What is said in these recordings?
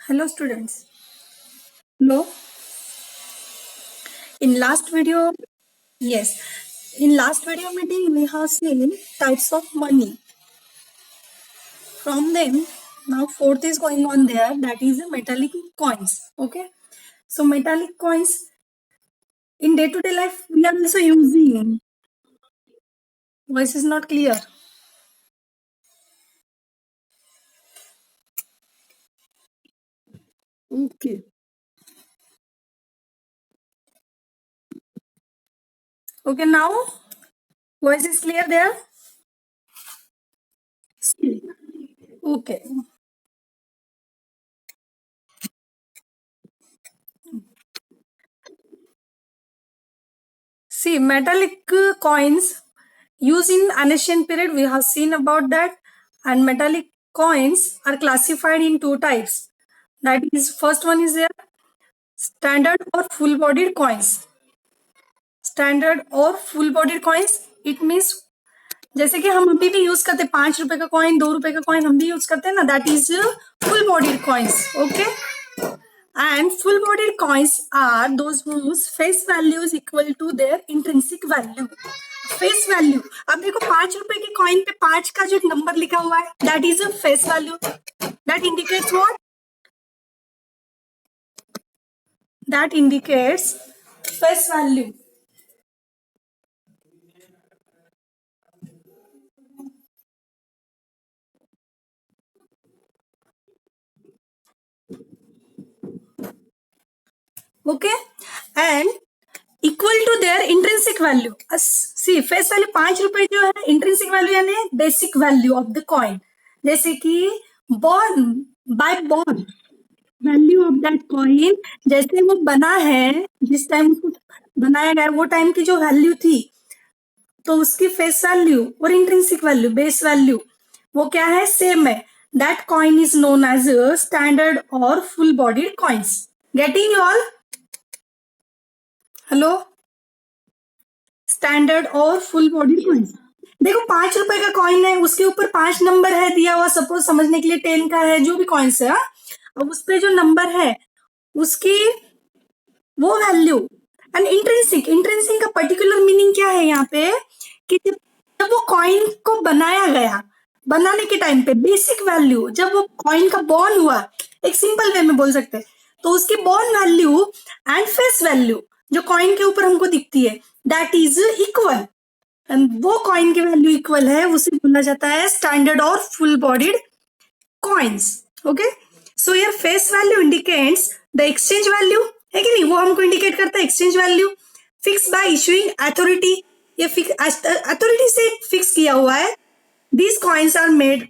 Hello students. Hello. In last video, yes. In last video meeting, we have seen types of money. From them, now fourth is going on there. That is metallic coins. Okay. So metallic coins in day-to-day life we are also using. Voice is not clear. Okay. Okay. Now voice is clear there. Okay. See, metallic coins used in ancient period, we have seen about that. And metallic coins are classified in two types. That is, first one is there, standard or full-bodied coins. Standard और full bodied coins, it means जैसे कि हम अभी भी use करते हैं 5 रुपए का कॉइन, 2 रुपए का कॉइन हम भी यूज करते हैं ना, that is full bodied coins. Okay. And full bodied coins are those whose face value is equal to their intrinsic value. Face value, अब देखो 5 रुपए के कॉइन पे 5 का जो नंबर लिखा हुआ है, that is a face value. That indicates what? That indicates face value. Okay. And equal to their intrinsic value. See face value 5 रुपए जो है, इंट्रिंसिक वैल्यू यानी basic value of the coin. जैसे कि born by born value of that coin, जैसे वो बना है, जिस टाइम उसको बनाया गया वो टाइम की जो वैल्यू थी, तो उसकी फेस वैल्यू और इंट्रिंसिक वैल्यू बेस वैल्यू वो क्या है, सेम है. That coin is known as standard और full bodied coins. Getting all? Hello. Standard और फुल बॉडी कॉइन्स. देखो 5 रुपए का कॉइन है, उसके ऊपर 5 नंबर है दिया हुआ, सपोज समझने के लिए 10 का है, जो भी कॉइन्स है. अब उस पे जो नंबर है उसकी वो वैल्यू. एंड इंट्रिंसिक, इंट्रिंसिक का पर्टिकुलर मीनिंग क्या है यहाँ पे, कि जब वो कॉइन को बनाया गया, बनाने के टाइम पे बेसिक वैल्यू, जब वो कॉइन का बॉर्न हुआ, एक सिंपल वे में बोल सकते हैं, तो उसकी born value and face value जो कॉइन के ऊपर हमको दिखती है, दैट इज इक्वल. एंड वो कॉइन की वैल्यू इक्वल है, उसे बोला जाता है स्टैंडर्ड और full bodied coins. Okay. So your face value indicates the exchange value, है कि नहीं, वो हमको इंडिकेट करता है exchange value. Fix by issuing authority, ये अथॉरिटी से फिक्स किया हुआ है. These coins are made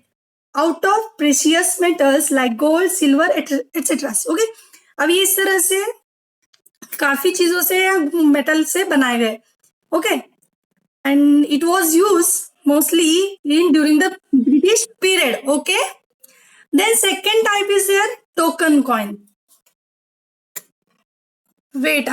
out of precious metals like gold, silver etcetera. Okay. अब ये इस तरह से काफी चीजों से, मेटल से बनाए गए. Okay. And it was used mostly in during the British period. Okay. Then second type is there token coin. Wait.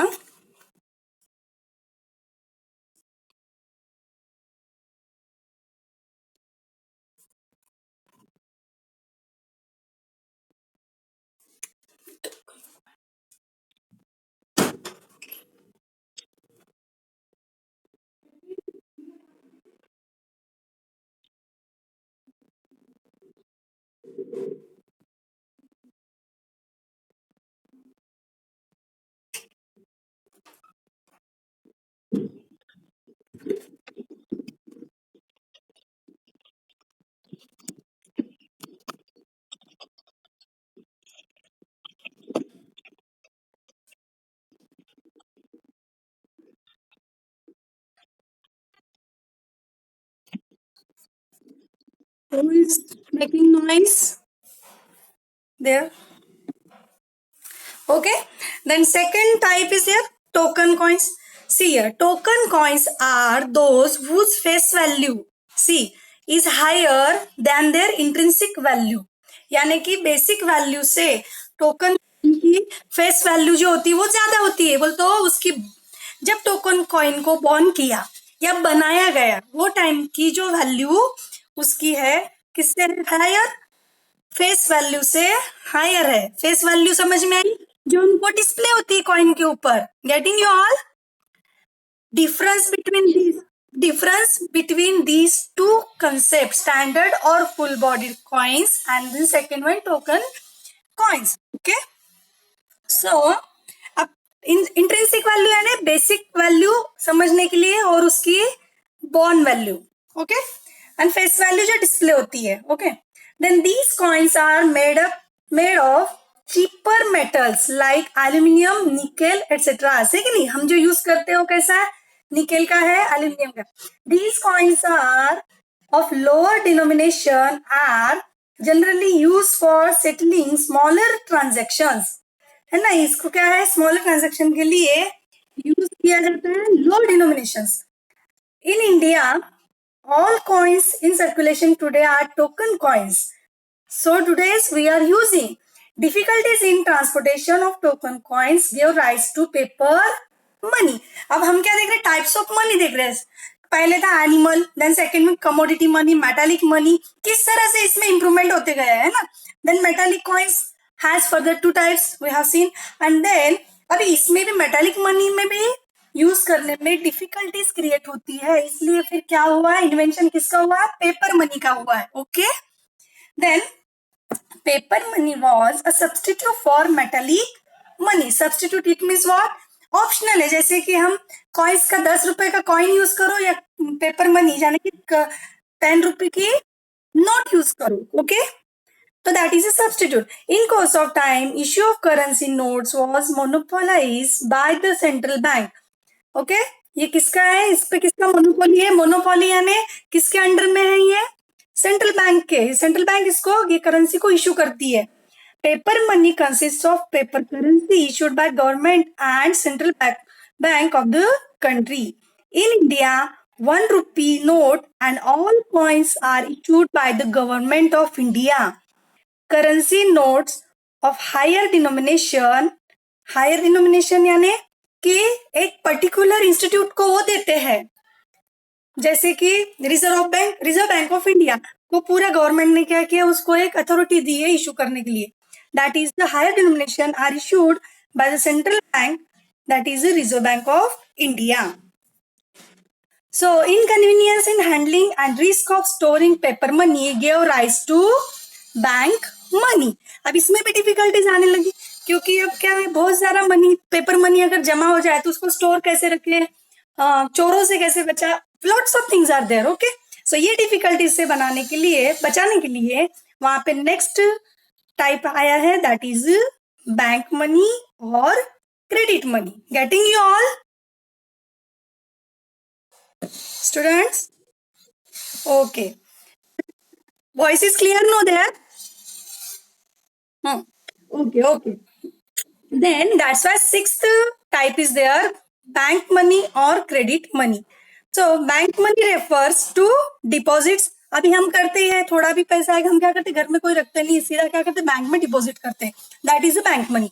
Who is making noise there? Okay. Then second type is here token coins. See here, token coins are those whose face value, see, is higher than their intrinsic value. यानी कि basic value से token की face value जो होती है वो ज्यादा होती है. बोल तो उसकी जब टोकन कॉइन को बॉर्न किया या बनाया गया, वो टाइम की जो वैल्यू उसकी है, किससे हायर, फेस वैल्यू से हायर है। फेस वैल्यू समझ में आई, जो उनको डिस्प्ले होती है कॉइन के ऊपर। Getting you all? difference between these two concepts, standard or full bodied coins, and the second one, token coins. Okay, so अब इंट्रिंसिक वैल्यू यानी बेसिक वैल्यू समझने के लिए, और उसकी born value. Okay, and face value जो display होती है। Okay, then these coins are made of cheaper metals like aluminium, nickel etcetera. है कि नहीं? हम जो यूज करते हो कैसा है? निकेल का है, एल्यूमिनियम का। These coins are of lower denomination are generally used for settling smaller transactions, है ना? इसको क्या है? स्मॉलर ट्रांजेक्शन के लिए यूज किया जाता है low denominations. In India all coins in circulation today are token coins, so today's we are using. Difficulties in transportation of token coins give rise to paper money. अब हम क्या देख रहे हैं? टाइप्स ऑफ मनी देख रहे हैं। पहले था एनिमल, देन सेकंड में कमोडिटी मनी, मेटालिक मनी। किस तरह से इसमें इंप्रूवमेंट होते गए है ना? Then metallic coins has further two types we have seen, and then अभी इसमें भी मेटालिक मनी में भी यूज करने में डिफिकल्टीज क्रिएट होती है, इसलिए फिर क्या हुआ है? इन्वेंशन किसका हुआ है? पेपर मनी का हुआ है। Okay, then paper money was a substitute for metallic money. Substitute it means what? Optional है। जैसे कि हम कॉइन्स का 10 रुपए का कॉइन यूज करो, या पेपर मनी यानी कि 10 रुपए की नोट यूज करो। Okay, so that is a substitute. In course of time, issue of currency notes was monopolized by the central bank. Okay, ये किसका है? इस पे किसका मोनोपोली है? मोनोपोली यानी किसके अंडर में है ये? सेंट्रल बैंक के। सेंट्रल बैंक इसको, ये करेंसी को इशू करती है। Paper money consists of paper currency issued by government and central bank of the country. In India, 1 rupee note and all coins are issued by the government of India. Currency notes of higher denomination यानी कि एक particular institute को वो देते हैं। जैसे कि reserve bank of India को पूरा गवर्नमेंट ने क्या किया? उसको एक अथॉरिटी दी है इशू करने के लिए। That is the higher denomination are issued by the central bank, that is the reserve bank of India. So inconvenience in handling and risk of storing paper money gave rise to bank money. अब इसमें भी difficulties आने लगी, क्योंकि अब क्या है? बहुत सारा मनी, पेपर मनी अगर जमा हो जाए तो उसको स्टोर कैसे रखे, चोरों से कैसे बचा, lots of things are there. Okay, so ये डिफिकल्टीज से बनाने के लिए, बचाने के लिए वहां पे नेक्स्ट टाइप आया है, दैट इज बैंक मनी और credit money. Getting you all students? Okay, voice is clear? No there? Okay. Then that's why sixth type is there, bank money or credit money. So bank money refers to deposits. अभी हम करते हैं, थोड़ा भी पैसा आएगा हम क्या करते हैं? घर में कोई रखते नहीं, सीधा क्या करते हैं? बैंक में डिपॉजिट करते हैं। That is bank money,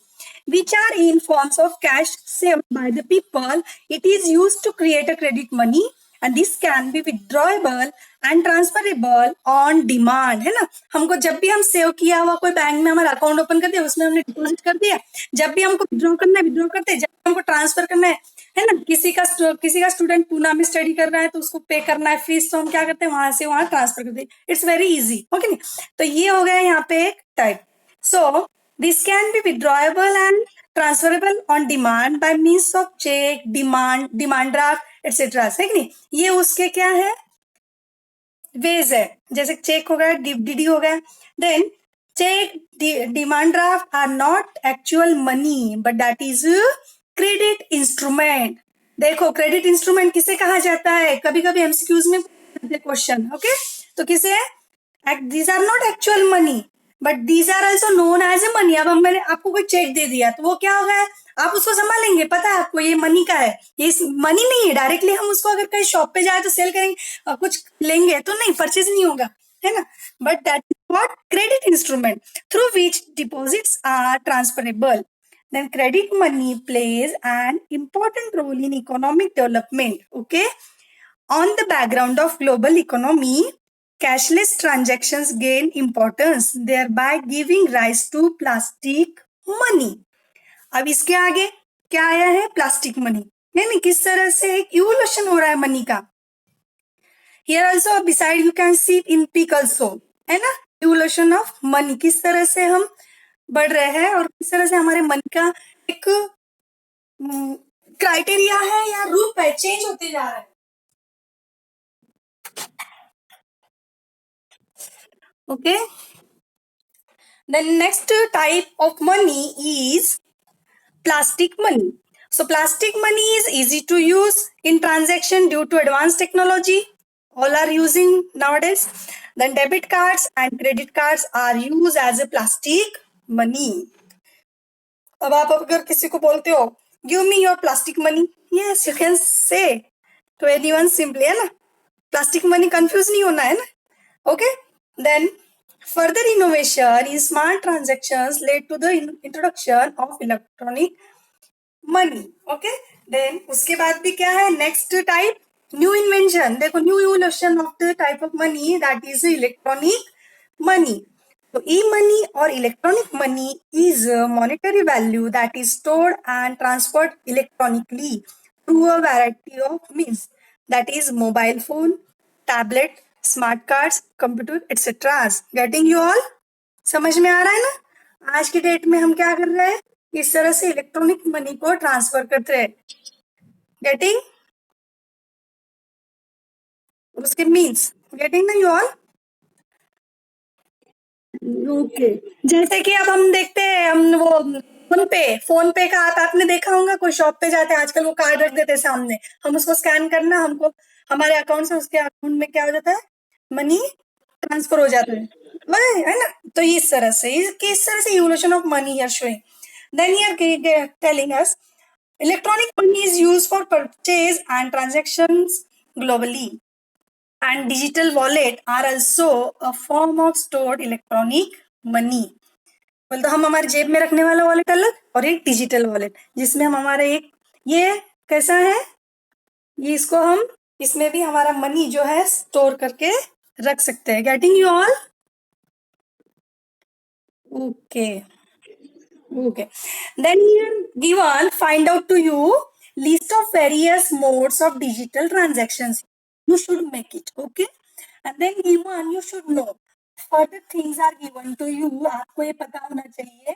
which are in forms of cash saved by the people. It is used to create a credit money and this can be withdrawable and transferable on demand, है ना? हमको जब भी हम save किया हुआ कोई bank में हमारा अकाउंट ओपन कर दिया, उसमें हमने डिपॉजिट कर दिया, जब भी हमको विड्रॉ करना है विड्रॉ करते हैं, जब भी हमको ट्रांसफर करना है ना? किसी का स्टूडेंट पूना में स्टडी कर रहा है तो उसको पे करना है फीस, तो हम क्या करते हैं? वहां से वहां ट्रांसफर करते हैं। It's very easy. ओके नहीं? तो ये हो गया यहाँ पे एक type. So this can be withdrawable and transferable on demand by means of check, demand draft, etc. है कि नहीं? ये उसके क्या है? वेज है। जैसे चेक हो गया, डीडी हो गया। Then cheque, demand draft are not actual money but that is credit instrument. देखो, क्रेडिट इंस्ट्रूमेंट किसे कहा जाता है? कभी कभी एमसीक्यूज में क्वेश्चन। ओके, तो किसे? These are not actual money but these are also known as a money. अब मैंने आपको कोई चेक दे दिया तो वो क्या हो गया? आप उसको संभालेंगे, पता है आपको ये मनी का है, ये मनी नहीं है। डायरेक्टली हम उसको अगर कहीं शॉप पे जाए तो सेल करेंगे, कुछ लेंगे तो नहीं, परचेज नहीं होगा, है ना? But that is what? Credit instrument through which deposits are transferable. Then credit money plays an important role in economic development. Okay, on the background of global economy, cashless transactions gain importance, thereby giving rise to plastic money. अब इसके आगे क्या आया है? Plastic money. यानी किस तरह से एक इवोल्यूशन हो रहा है मनी का। Here also beside you can see in peak also, है ना, इवोल्यूशन ऑफ मनी, किस तरह से हम बढ़ रहे हैं और किस तरह से हमारे मन का एक क्राइटेरिया है या रूप है, चेंज होते जा रहा है। Okay. The next type of money is plastic money. So plastic money is easy to use in transaction due to advanced technology. All are using nowadays. Then debit cards and credit cards are used as a plastic money. अब आप अगर किसी को बोलते हो give me your plastic money, yes you can say to anyone simply, है ना, plastic money confuse नहीं होना है ना. Okay. Then further innovation in smart transactions led to the introduction of electronic money. Okay. Then उसके बाद भी क्या है? Next type, new invention. देखो new evolution of the type of money, that is electronic money. So e-money or electronic money is a monetary value that is stored and transferred electronically through a variety of means, that is mobile phone, tablet, smart cards, computer etcetera. Getting you all? समझ में आ रहा है ना? आज के date में हम क्या कर रहे हैं? इस तरह से इलेक्ट्रॉनिक मनी को ट्रांसफर करते हैं. गेटिंग? उसके मीन्स गेटिंग ना यू ऑल? ओके. जैसे कि अब हम देखते हैं, हम वो फोन पे का आप आपने देखा होगा, कोई शॉप पे जाते हैं आजकल, वो कार्ड रख देते हैं सामने, हम उसको स्कैन करना, हमको हमारे अकाउंट से उसके अकाउंट में क्या हो जाता है? मनी ट्रांसफर हो जाता है, वही है ना. तो इस तरह से किस तरह से evolution of money here showing. Then here telling us electronic money is used for purchase and transactions globally, and digital wallet are also a form of stored electronic money. बोल तो हम हमारे जेब में रखने वाला वॉलेट अलग और एक डिजिटल वॉलेट, जिसमें हम हमारे एक ये कैसा है, ये इसको हम इसमें भी हमारा मनी जो है स्टोर करके रख सकते हैं. Getting you all? Okay. Okay. Then here given, find out to you list of various modes of digital transactions. You should make it. Okay. And then given, you should know. Further things are given to you. आपको ये पता होना चाहिए,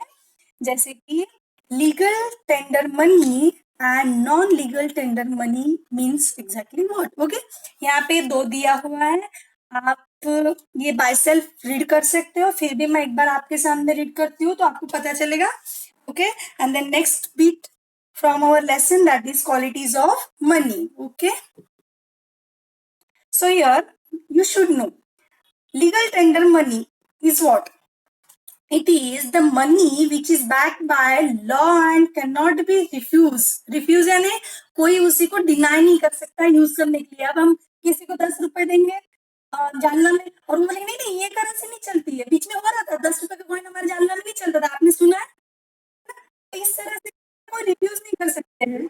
जैसे कि legal tender money and non-legal tender money means exactly what. Okay. यहाँ पे दो दिया हुआ है, आप ये बाय सेल्फ रीड कर सकते हो, फिर भी मैं एक बार आपके सामने रीड करती हूँ तो आपको पता चलेगा. Okay. And then next bit from our lesson, that is qualities of money. Okay. So here you should know legal tender money is what? It is the money which is backed by law and cannot be refused. Refuse यानी कोई उसी को deny नहीं कर सकता use करने के लिए. अब हम किसी को 10 रुपए देंगे जानला में, और वो बोलेंगे नहीं नहीं ये करेंसी नहीं चलती है. बीच में हो रहा था 10 रुपए का कॉइन हमारे जानला में नहीं चलता था, आपने सुना है? इस तरह से कोई रिफ्यूज नहीं कर सकते हैं.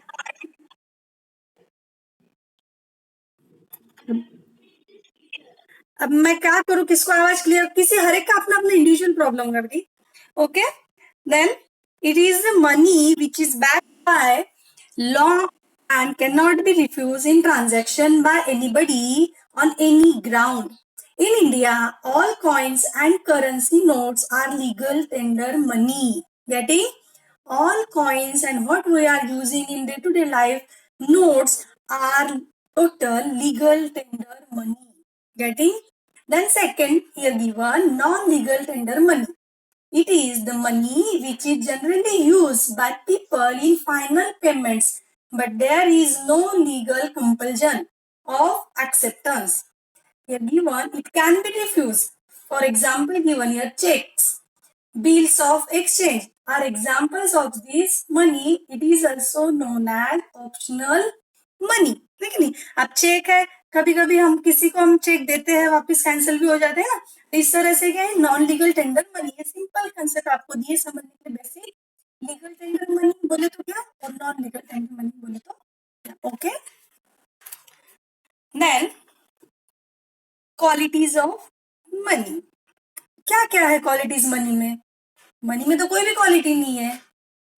अब मैं क्या करूं, किसको आवाज क्लियर, किसी हर एक का अपना अपना इंडिविजुअल प्रॉब्लम कर दी. Okay. Then it is the money which is backed by law and cannot be refused in transaction by anybody on any ground. In India, all coins and currency notes are legal tender money. Getting? All coins and what we are using in day-to-day life, notes are total legal tender money. Getting? Then second, here given non-legal tender money. It is the money which is generally used by people in final payments, but there is no legal compulsion of acceptance. Here given, it can be refused. For example, given here checks, bills of exchange are examples of this money. It is also known as optional money. ठीक नहीं? अब check है, कभी कभी हम किसी को हम चेक देते हैं, वापस कैंसिल भी हो जाते हैं ना. तो इस तरह से क्या है? नॉन लीगल टेंडर मनी है. सिंपल कंसेप्ट आपको दिए समझने के लिए बेसिक. लीगल टेंडर मनी बोले तो क्या और नॉन लीगल टेंडर मनी बोले तो क्या. Okay. Then qualities of money. क्या क्या है क्वालिटीज मनी में? मनी में तो कोई भी क्वालिटी नहीं है।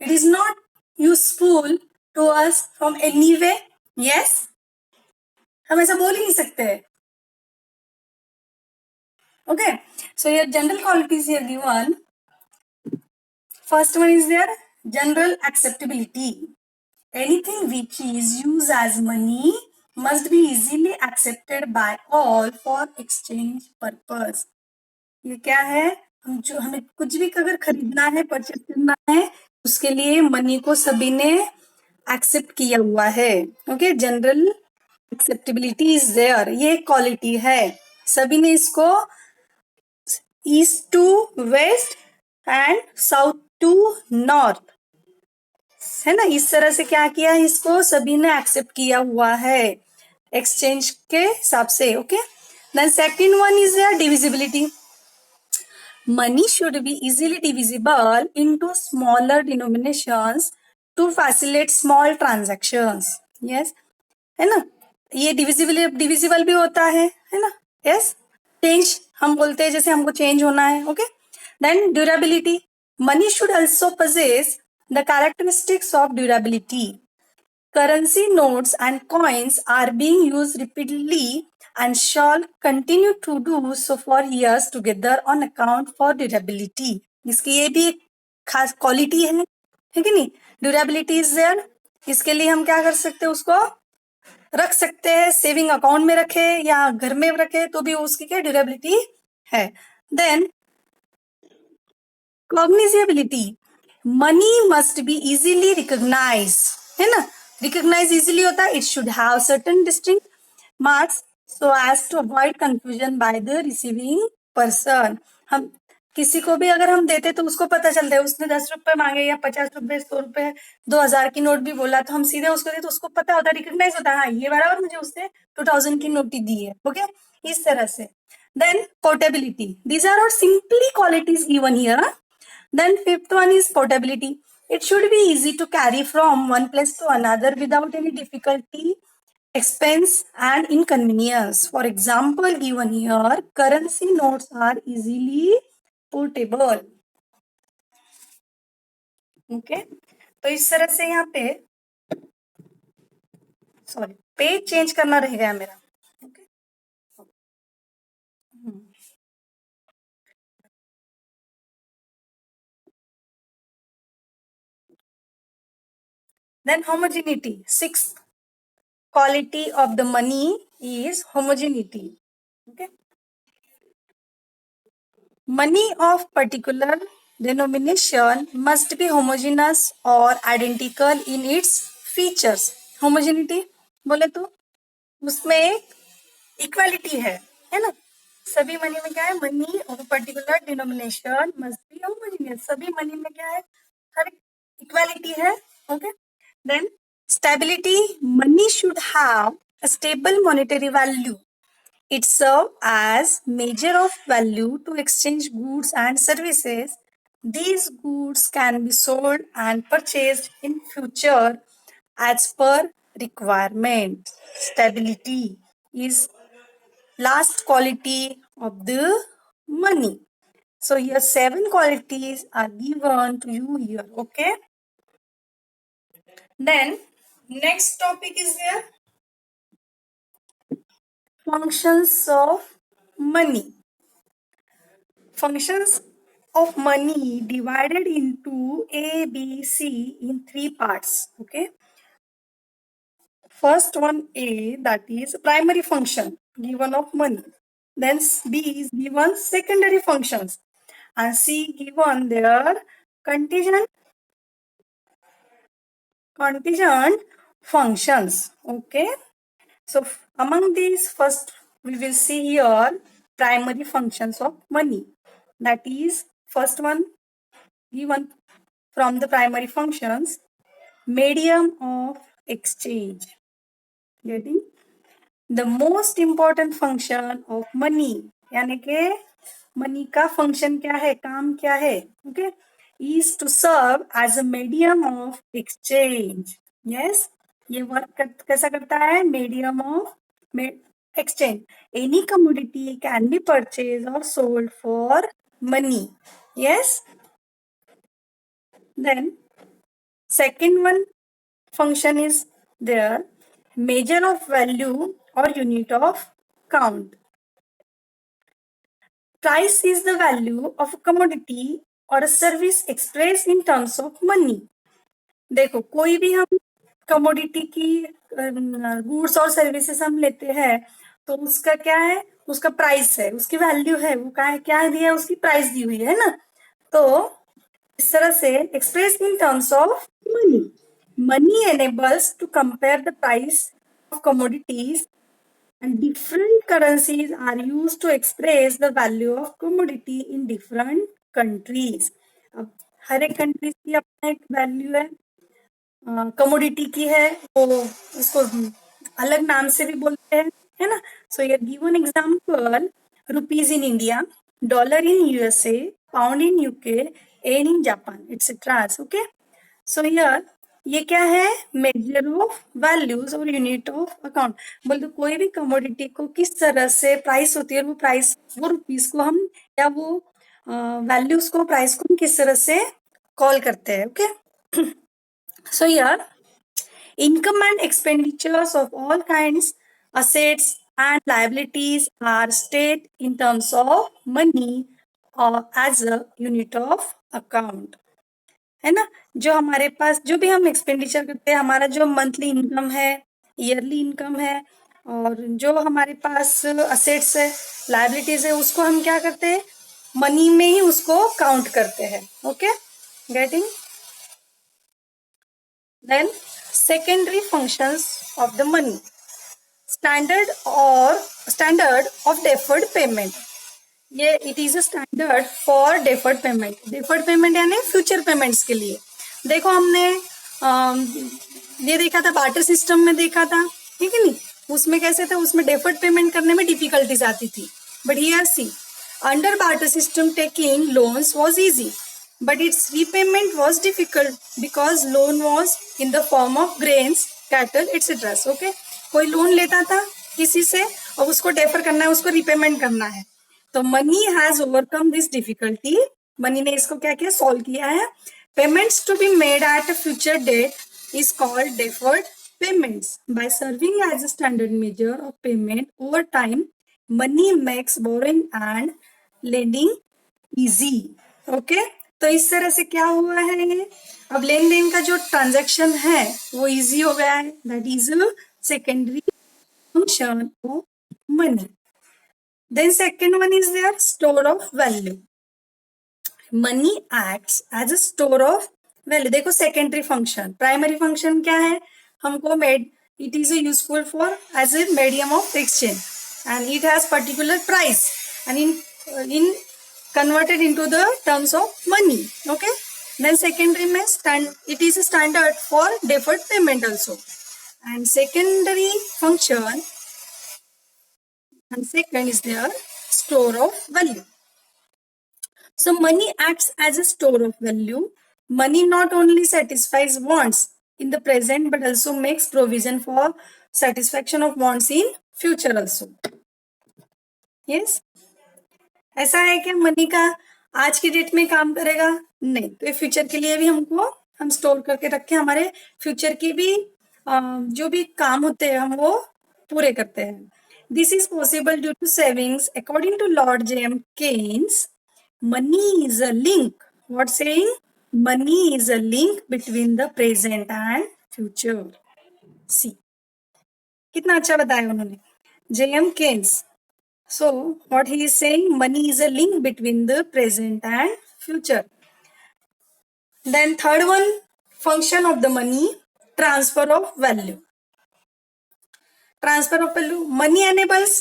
It is not useful to us from any way. Yes, हम ऐसा बोल ही नहीं सकते। Okay, so your general qualities here given. First one is their general acceptability. Anything which is used as money must be easily accepted by all for exchange purpose. ये क्या है? हमें कुछ भी अगर खरीदना है, परचेज करना है, उसके लिए मनी को सभी ने एक्सेप्ट किया हुआ है. Okay, general acceptability is there. ये क्वालिटी है. सभी ने इसको east to west and south to north, है ना, इस तरह से क्या किया है, इसको सभी ने एक्सेप्ट किया हुआ है एक्सचेंज के हिसाब से. Okay, then second one is divisibility. Money should be easily divisible into smaller denominations to facilitate small transactions. Yes, है ना, ये डिविजिबल भी होता है ना. यस, चेंज हम बोलते हैं, जैसे हमको चेंज होना है. Okay, then durability. Money should also possess the characteristics of durability. Currency notes and coins are being used repeatedly and shall continue to do so for years together on account for durability. इसकी ये भी एक खास quality है कि नहीं? Durability is there. इसके लिए हम क्या कर सकते हैं, उसको रख सकते हैं, सेविंग अकाउंट में रखे या घर में रखे तो भी उसकी क्या ड्यूरेबिलिटी है. Then cognizability. Money must be easily recognise, है ना, रिकॉग्नाइज इजीली होता है. It should have certain distinct marks so as to avoid confusion by the receiving person. हम किसी को भी अगर हम देते तो उसको पता चलता है, उसने 10 रुपए मांगे या 50 रुपए, 100 रुपए, 2000 की नोट भी बोला तो हम सीधे उसको दे तो उसको पता होता है, रिकॉग्नाइज होता है, हाँ ये वाला, और मुझे उसने 2000 की नोट ही दी है. ओके, इस तरह से. Then portability. These are our simply qualities given here. Then fifth one is portability. It should be easy to carry from one place to another without any difficulty, expense and inconvenience. For example, given here, currency notes are easily portable. Okay, तो इस तरह से यहाँ पे sorry page change करना रह गया मेरा. Okay, then homogeneity. Sixth quality of the money is homogeneity. Okay, money of particular denomination must be homogeneous or identical in its features. Homogeneity बोले तो उसमें एक इक्वालिटी है ना. सभी मनी में क्या है, money of particular denomination must be homogeneous. सभी मनी में क्या है, हर इक्वालिटी है. Okay, then stability. Money should have a stable monetary value. It serves as measure of value to exchange goods and services. These goods can be sold and purchased in future as per requirement. Stability is last quality of the money. So here 7 qualities are given to you here. Okay. Then next topic is there functions of money. Functions of money divided into A, B, C in 3 parts. Okay. First one A, that is primary function given of money. Then B is given secondary functions and C given their contingent functions. Okay. So among these, first we will see here primary functions of money. That is first one given from the primary functions, medium of exchange. Getting the most important function of money, यानी के money का function क्या है, काम क्या है. Okay, is to serve as a medium of exchange. Yes, ये work कैसा करता है, medium of exchange. Any commodity can be purchased or sold for money. Yes. Then second one function is there, measure of value or unit of count. Price is the value of a commodity or a service expressed in terms of money. देखो कोई भी हम commodity की goods और services हम लेते हैं तो उसका क्या है, उसका प्राइस है, उसकी वैल्यू है, वो क्या है दिया है, उसकी प्राइस दी हुई है ना। तो इस तरह से express in terms of money, money enables to compare the price of commodities and different currencies are used to express the value of commodity in different countries. अब हर एक कंट्रीज की अपना एक वैल्यू है, कमोडिटी की है, वो उसको अलग नाम से भी बोलते हैं, है ना। सो ये given example, rupees in India, dollar in USA, pound in UK, yen in Japan, etcetera. Okay, so here ये क्या है, मेजर ऑफ वैल्यूज और यूनिट ऑफ अकाउंट। बोलते कोई भी कमोडिटी को किस तरह से प्राइस होती है, वो प्राइस, वो रुपीज को हम या वो वैल्यूज को, प्राइस को हम किस तरह से कॉल करते हैं। Okay, so here income and expenditures of all kinds, assets and liabilities are stated in terms of money or as a unit of account, है ना। जो हमारे पास जो भी हम एक्सपेंडिचर करते हैं, हमारा जो मंथली इनकम है, ईयरली इनकम है, और जो हमारे पास असेट्स है, लाइबिलिटीज है, उसको हम क्या करते हैं, मनी में ही उसको काउंट करते हैं। Okay, getting. Then secondary functions of the money, standard of deferred payment. ये it is a standard for deferred payment. Deferred payment यानी फ्यूचर पेमेंट्स के लिए। देखो हमने ये देखा था, बार्टर सिस्टम में देखा था, ठीक है नहीं, उसमें कैसे था, उसमें डेफर्ड पेमेंट करने में डिफिकल्टीज आती थी। But here see, under barter system taking loans was easy, but its repayment was difficult because loan was in the form of grains, cattle, etc. Okay, कोई लोन लेता था किसी से और उसको डेफर करना है, उसको रिपेमेंट करना है। तो money has overcome this difficulty, money ने इसको क्या किया, सॉल्व किया है। Payments to be made at a future date is called deferred payments. By serving as a standard measure of payment over time, money makes borrowing and lending easy. Okay, तो इस तरह से क्या हुआ है, ये अब लेन देन का जो ट्रांजैक्शन है वो इजी हो गया है। That is secondary function of money. Then second one is there store of value. Money acts as a store of value. देखो सेकेंडरी फंक्शन, प्राइमरी फंक्शन क्या है, हमको made, it is useful for as a medium of exchange and it has particular price and in converted into the terms of money. Okay, then secondary means it is a standard for deferred payment also, and secondary function and second is their store of value. So money acts as a store of value. Money not only satisfies wants in the present but also makes provision for satisfaction of wants in future also. Yes, ऐसा है कि money का आज की date में काम करेगा नहीं, तो फ्यूचर के लिए भी हमको हम स्टोर करके रखें, हमारे फ्यूचर की भी जो भी काम होते हैं हम वो पूरे करते हैं। This is possible due to savings. According to Lord JM Keynes, money is a link, what saying, money is a link between the present and future. See, कितना अच्छा बताया उन्होंने, JM Keynes. So what he is saying, money is a link between the present and future. Then third one function of the money, transfer of value. Transfer of value, money enables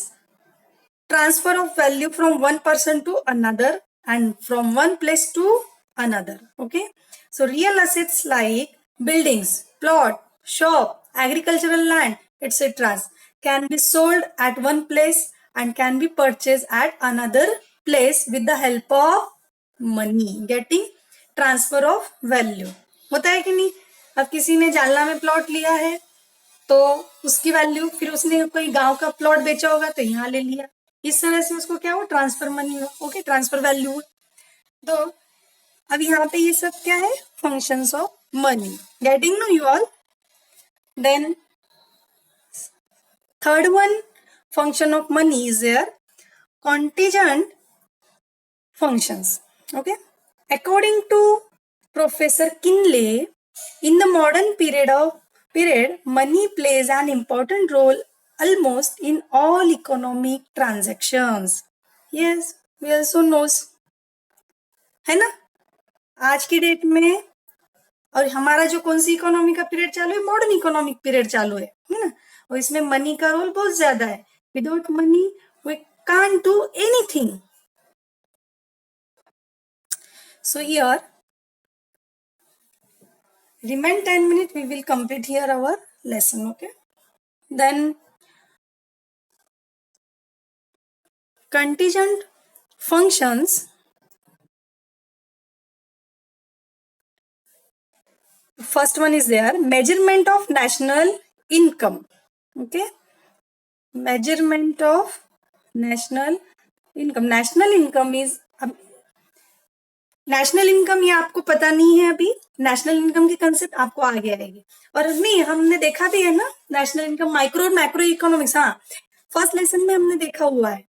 transfer of value from one person to another and from one place to another. Okay, so real assets like buildings, plot, shop, agricultural land, etc. can be sold at one place and can be purchased at another place with the help of money. Getting transfer of value होता है कि नहीं। अब किसी ने जालना में plot लिया है तो उसकी वैल्यू, फिर उसने कोई गांव का प्लॉट बेचा होगा तो यहाँ ले लिया, इस तरह से उसको क्या हुआ, ट्रांसफर मनी हुआ, ओके, ट्रांसफर वैल्यू हुआ। तो अब यहाँ पे ये सब क्या है, functions of money, getting no you all. Then third one function of money is their contingent functions, okay. According to Professor Kinley, in the modern period, money plays an important role almost in all economic transactions. Yes, we also knows, है ना, आज की date में। और हमारा जो कौन सी economy का पीरियड चालू है, मॉडर्न इकोनॉमिक पीरियड चालू है ना, और इसमें मनी का रोल बहुत ज्यादा है। Without money we can't do anything. So here remain 10 minutes, we will complete here our lesson, okay. Then contingent functions, first one is there, measurement of national income, okay, measurement of national income. national income is, national income ये आपको पता नहीं है अभी, national income की concept आपको आगे आएगी। और नहीं, हमने देखा भी है ना नेशनल इनकम, माइक्रो और मैक्रो इकोनॉमिक्स, हाँ फर्स्ट लेसन में हमने देखा हुआ है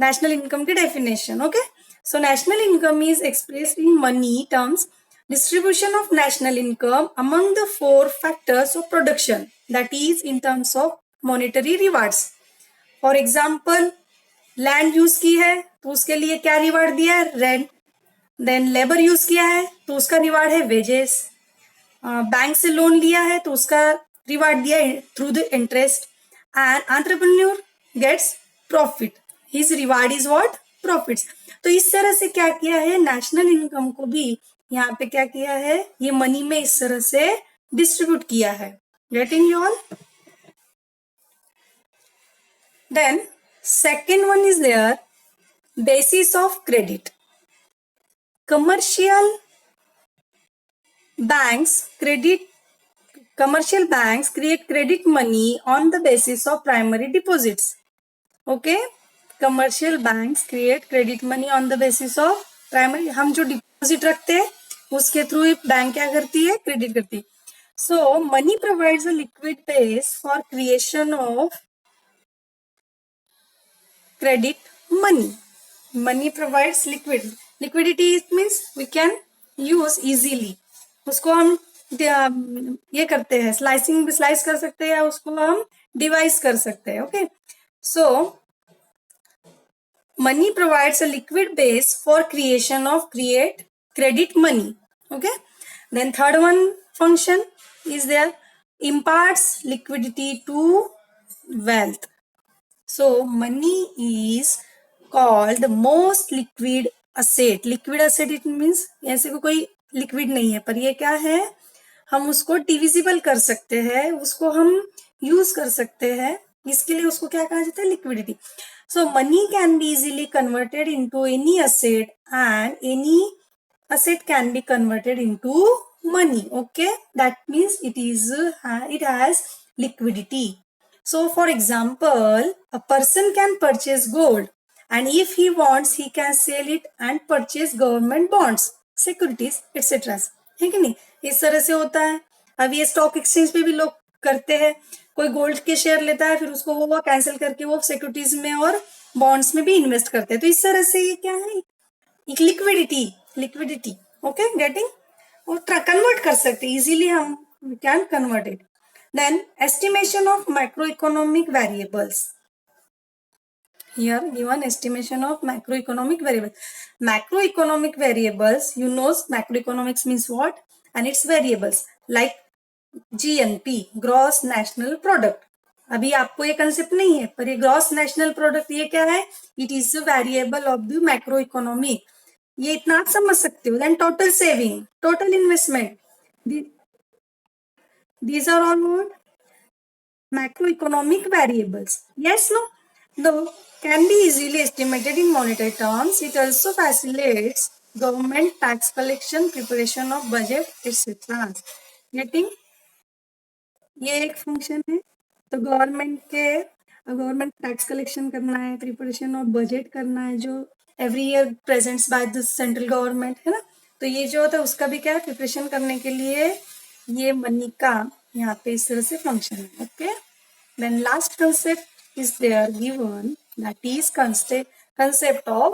नेशनल इनकम की definition, okay. So national income is expressed in money terms, distribution of national income among the four factors of production, that is in terms of monetary rewards. For example, land use की है तो उसके लिए क्या reward दिया है, rent. Then labour use किया है तो उसका रिवार्ड है वेजेस। बैंक से लोन लिया है तो उसका रिवार्ड दिया है through the interest. And entrepreneur gets profit, his reward is what, profits. तो इस तरह से क्या किया है, नेशनल इनकम को भी यहाँ पे क्या किया है, ये मनी में इस तरह से डिस्ट्रीब्यूट किया है। Getting you all. Then second one is there, basis of credit. commercial banks create credit money on the basis of primary deposits, okay. commercial banks create credit money on the basis of primary, हम जो deposit रखते हैं उसके through bank क्या करती है, credit करती है। so money provides a liquid base for creation of credit money. money provides liquidity, it means we can use easily, उसको हम ये करते हैं, स्लाइस कर सकते हैं या उसको हम डिवाइस कर सकते हैं, okay. So money provides a liquid base for creation of credit money, okay. Then third one function is there, imparts liquidity to wealth. So money is called the most liquid asset. liquid asset it means ऐसे कोई liquid नहीं है, पर ये क्या है, हम उसको डिविजिबल कर सकते हैं, उसको हम यूज कर सकते हैं, इसके लिए उसको क्या कहा जाता है, liquidity. So money can be easily converted into any asset and any asset can be converted into money, okay. that means it has liquidity. So for example, a person can purchase gold and if he wants he can sell it and purchase government bonds, securities etc, है कि नहीं, इस तरह से होता है। अब ये स्टॉक एक्सचेंज पे भी लोग करते हैं, कोई गोल्ड के शेयर लेता है फिर उसको वो कैंसिल करके वो सिक्योरिटीज में और बॉन्ड्स में भी इन्वेस्ट करते हैं। तो इस तरह से ये क्या है, एक लिक्विडिटी, ओके, गेटिंग, और कन्वर्ट कर सकते इजीली, हम can convert it. Then estimation of macroeconomic variables, here given estimation of macroeconomic variables. Macroeconomic variables, you know macroeconomics means what, and its variables like GNP, gross national product। अभी आपको ये concept नहीं है, पर ये gross national product ये क्या है, it is variable of the macro economy, ये इतना आप समझ सकते हो। Then total saving, total investment, these are all what, macroeconomic variables, yes, no can be easily estimated in monetary terms. It also facilitates government tax collection, preparation of budget etc, getting ये एक function है। तो government tax collection करना है, preparation of budget करना है जो every year presents by the central government, है ना। तो ये जो होता है उसका भी क्या है, प्रिपरेशन करने के लिए ये मनी का यहाँ पे इस तरह से फंक्शन है। Okay, then last concept is there given, that is concept of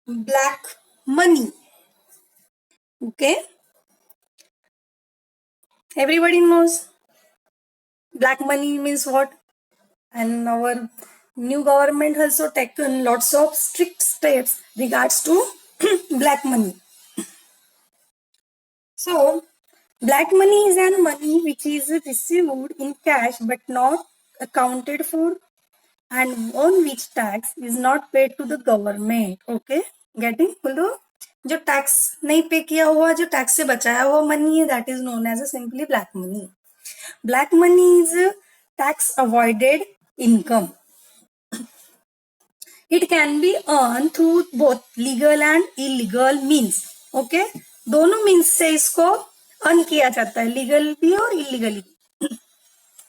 black money. Okay, everybody knows black money means what, and our new government also taken lots of strict steps regards to black money. So black money is an money which is received in cash but not accounted for, and on which tax is not paid to the government. Okay, getting? बोलो, जो tax नहीं पे किया हुआ, जो tax से बचाया हुआ मनी है, that is known as a simply black money. Black money is tax avoided income. It can be earned through both legal and illegal means. Okay, दोनों means से इसको earn किया जाता है, लीगल भी और illegally.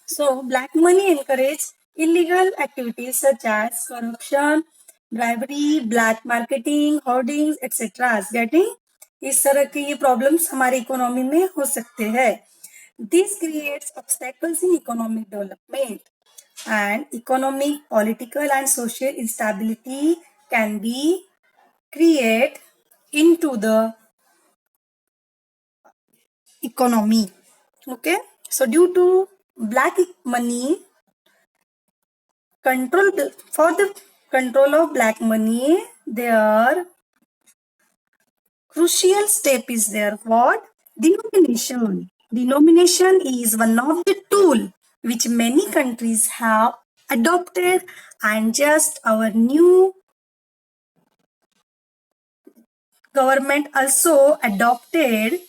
So black money encourage illegal activities such as corruption, bribery, black marketing, hoardings, etc. Getting? इस तरह के ये प्रॉब्लम्स हमारे इकोनॉमी में हो सकते हैं. This creates obstacles in economic development, and economic, political and social instability can be created into the economy. Okay, so due to black money, for the control of black money, their crucial step is there. What? Denomination. Denomination is one of the tool which many countries have adopted, and just our new government also adopted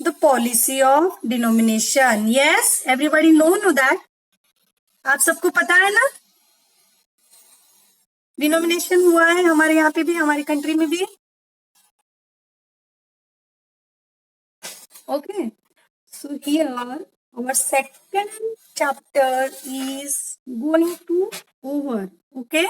the policy of denomination. Yes, everybody know that. आप सबको पता है ना, denomination हुआ है हमारे यहाँ पे भी, हमारी कंट्री में भी. Okay, so here our second chapter is going to over. Okay.